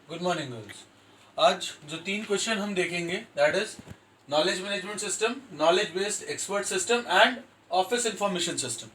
Good morning girls. आज जो 3 question हम देखेंगे that is knowledge management system, knowledge based expert system and office information system.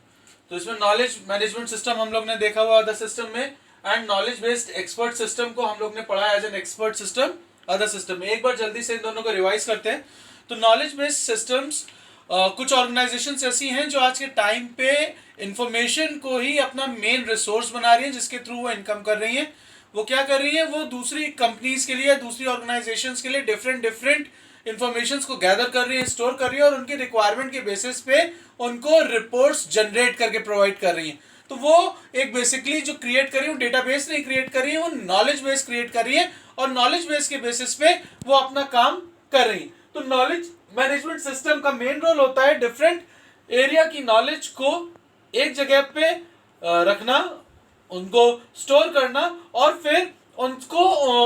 तो इसमें नॉलेज मैनेजमेंट सिस्टम हम लोग ने देखा हुआ अदर सिस्टम में, and knowledge based expert system को हम लोग ने पढ़ा as an expert system other system में। एक बार जल्दी से इन दोनों को रिवाइज करते हैं। तो नॉलेज बेस्ड सिस्टम्स कुछ ऑर्गेनाइजेशंस ऐसी हैं जो आज के टाइम पे इंफॉर्मेशन को ही अपना मेन रिसोर्स बना रही है, जिसके थ्रू वो इनकम कर रही हैं। वो क्या कर रही है, वो दूसरी कंपनीज के लिए, दूसरी ऑर्गेनाइजेशंस के लिए डिफरेंट इंफॉर्मेशंस को गैदर कर रही है, स्टोर कर रही है, और उनकी रिक्वायरमेंट के बेसिस पे उनको रिपोर्ट्स जनरेट करके प्रोवाइड कर रही है। तो वो एक बेसिकली जो क्रिएट कर रही है, वो डेटाबेस नहीं क्रिएट कर रही है, वो नॉलेज बेस क्रिएट कर रही है, और नॉलेज बेस के बेसिस पे वो अपना काम कर रही है। तो नॉलेज मैनेजमेंट सिस्टम का मेन रोल होता है डिफरेंट एरिया की नॉलेज को एक जगह पे रखना, उनको स्टोर करना, और फिर उनको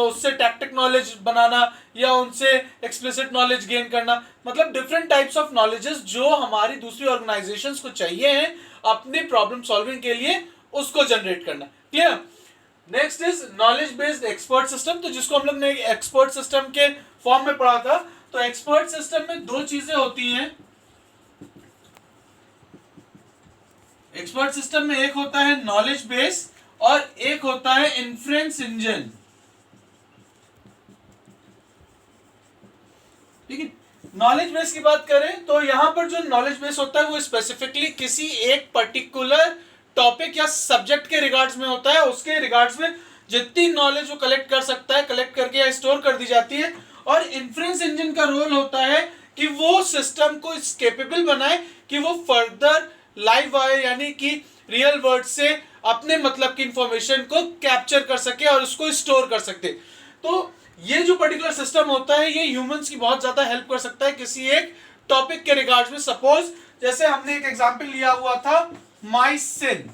उससे टैक्टिक नॉलेज बनाना या उनसे एक्सप्लिसिट नॉलेज गेन करना। मतलब डिफरेंट टाइप्स ऑफ नॉलेजेस जो हमारी दूसरी ऑर्गेनाइजेशंस को चाहिए हैं अपने प्रॉब्लम सॉल्विंग के लिए, उसको जनरेट करना। Clear? Next is knowledge based expert system, तो जिसको हम लोग ने एक्सपर्ट सिस्टम के फॉर्म में पढ़ा था। तो एक्सपर्ट सिस्टम में दो चीजें होती हैं। एक्सपर्ट सिस्टम में एक होता है नॉलेज बेस और एक होता है इन्फ्रेंस इंजन। ठीक है, नॉलेज बेस की बात करें तो यहां पर जो नॉलेज बेस होता है वो स्पेसिफिकली किसी एक पर्टिकुलर टॉपिक या सब्जेक्ट के रिगार्ड्स में होता है। उसके रिगार्ड्स में जितनी नॉलेज वो कलेक्ट कर सकता है, कलेक्ट करके या स्टोर कर दी जाती है। और इन्फ्रेंस इंजन का रोल होता है कि वो सिस्टम को इस केपेबल बनाए कि वो फर्दर लाइव वायर यानी कि रियल वर्ड से अपने मतलब की इंफॉर्मेशन को कैप्चर कर सके और उसको स्टोर कर सके। तो ये जो पर्टिकुलर सिस्टम होता है ये ह्यूमंस की बहुत ज्यादा हेल्प कर सकता है किसी एक टॉपिक के रिगार्ड्स में। सपोज जैसे हमने एक एग्जांपल लिया हुआ था MYCIN.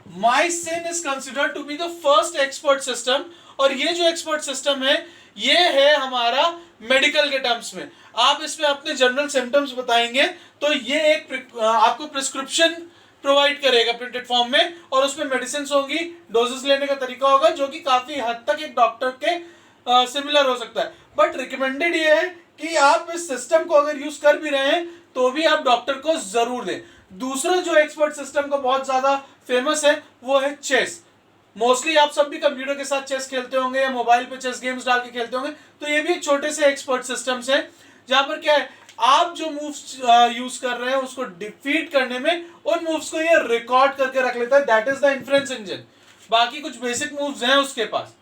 MYCIN is considered to be the first expert system, और ये जो एक्सपर्ट सिस्टम है ये है हमारा मेडिकल के टर्म्स में। आप इसमें अपने जनरल सिम्टम्स बताएंगे तो ये एक आपको प्रिस्क्रिप्शन प्रोवाइड करेगा प्रिंटेड फॉर्म में, और उसमें मेडिसिन होंगी, डोजेस लेने का तरीका होगा, जो कि काफी हद तक एक डॉक्टर के सिमिलर हो सकता है। बट रिकमेंडेड ये है कि आप इस सिस्टम को अगर यूज कर भी रहे हैं तो भी आप डॉक्टर को जरूर दें। दूसरा जो एक्सपर्ट सिस्टम का बहुत ज्यादा फेमस है वो है चेस। मोस्टली आप सब भी कंप्यूटर के साथ चेस खेलते होंगे या मोबाइल पे चेस गेम्स डाल के खेलते होंगे। तो ये भी एक छोटे से एक्सपर्ट सिस्टम्स है जहां पर क्या है, आप जो मूव्स यूज कर रहे हैं उसको डिफीट करने में उन मूव्स को ये रिकॉर्ड करके रख लेता है। That is the inference engine. बाकी कुछ बेसिक मूव्स हैं उसके पास,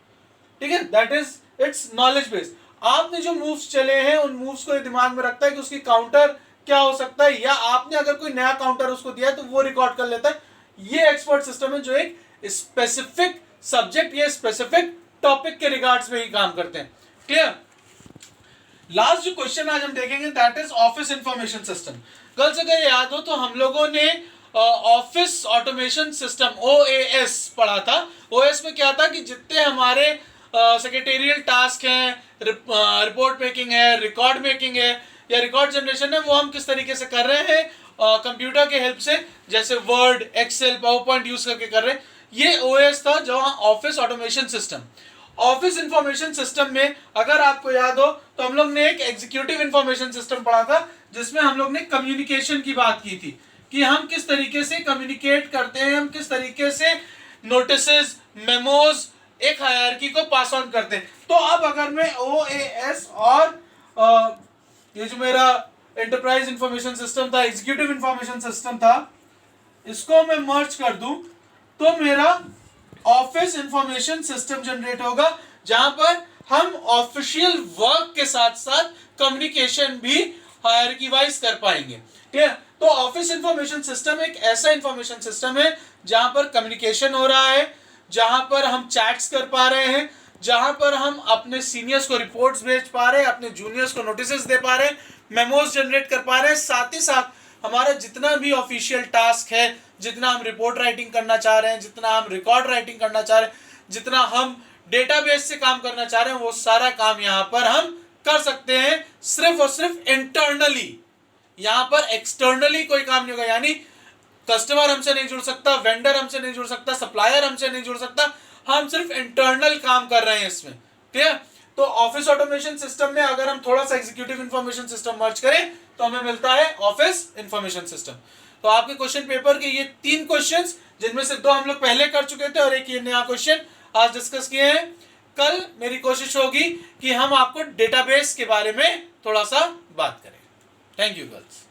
ठीक है, that is it's knowledge base. आपने जो मूव्स चले हैं उन मूव्स को दिमाग में रखता है कि उसकी काउंटर क्या हो सकता है, या आपने अगर कोई नया काउंटर उसको दिया है तो वो रिकॉर्ड कर लेता है। ये एक्सपर्ट सिस्टम है जो एक स्पेसिफिक सब्जेक्ट या स्पेसिफिक टॉपिक के रिगार्ड्स में ही काम करते हैं। क्लियर? लास्ट जो क्वेश्चन आज हम देखेंगे that is office information system. Girls अगर याद हो तो हम लोगों ने ऑफिस ऑटोमेशन सिस्टम OAS पढ़ा था। OAS में क्या था कि जितने हमारे सेक्रेटेरियल टास्क हैं, रिपोर्ट मेकिंग है, रिकॉर्ड मेकिंग है या रिकॉर्ड जनरेशन है, वो हम किस तरीके से कर रहे हैं कंप्यूटर के हेल्प से, जैसे Word, Excel, PowerPoint use करके कर रहे हैं। ये OAS था जो office automation system. Office information system में अगर आपको याद हो तो हम लोग ने एक एग्जीक्यूटिव इंफॉर्मेशन सिस्टम पढ़ा था जिसमें हम लोग ने कम्युनिकेशन की बात की थी कि हम किस तरीके से कम्युनिकेट करते हैं, हम किस तरीके से नोटिसेस, मेमोज, एक हायरार्की को पास ऑन करते हैं। तो अब अगर मैं OAS और ये जो मेरा एंटरप्राइज इंफॉर्मेशन सिस्टम था, एग्जीक्यूटिव इंफॉर्मेशन सिस्टम था, इसको मैं मर्ज कर दूं तो मेरा ऑफिस इंफॉर्मेशन सिस्टम जनरेट होगा, जहां पर हम ऑफिशियल वर्क के साथ साथ कम्युनिकेशन भी हायरार्की वाइज कर पाएंगे। क्लियर? तो ऑफिस इंफॉर्मेशन सिस्टम एक ऐसा इंफॉर्मेशन सिस्टम है जहां पर कम्युनिकेशन हो रहा है, जहां पर हम चैट्स कर पा रहे हैं, जहां पर हम अपने सीनियर्स को रिपोर्ट्स भेज पा रहे हैं, अपने जूनियर्स को नोटिसेस दे पा रहे हैं, मेमोज जनरेट कर पा रहे हैं, साथ ही साथ हमारा जितना भी ऑफिशियल टास्क है, जितना हम रिपोर्ट राइटिंग करना चाह रहे हैं, जितना हम रिकॉर्ड राइटिंग करना चाह रहे हैं, जितना हम डेटाबेस से काम करना चाह रहे हैं, वो सारा काम यहां पर हम कर सकते हैं सिर्फ और सिर्फ इंटरनली। यहां पर एक्सटर्नली कोई काम नहीं होगा, यानी कस्टमर हमसे नहीं जुड़ सकता, वेंडर हमसे नहीं जुड़ सकता, सप्लायर हमसे नहीं जुड़ सकता। हम सिर्फ इंटरनल काम कर रहे हैं इसमें, ठीक है। तो ऑफिस ऑटोमेशन सिस्टम में अगर हम थोड़ा सा एग्जीक्यूटिव इंफॉर्मेशन सिस्टम मर्ज करें तो हमें मिलता है ऑफिस इंफॉर्मेशन सिस्टम। तो आपके क्वेश्चन पेपर के ये 3 क्वेश्चंस, जिनमें से 2 हम लोग पहले कर चुके थे और एक ये नया क्वेश्चन आज डिस्कस किए हैं। कल मेरी कोशिश होगी कि हम आपको डेटाबेस के बारे में थोड़ा सा बात करें। Thank you girls.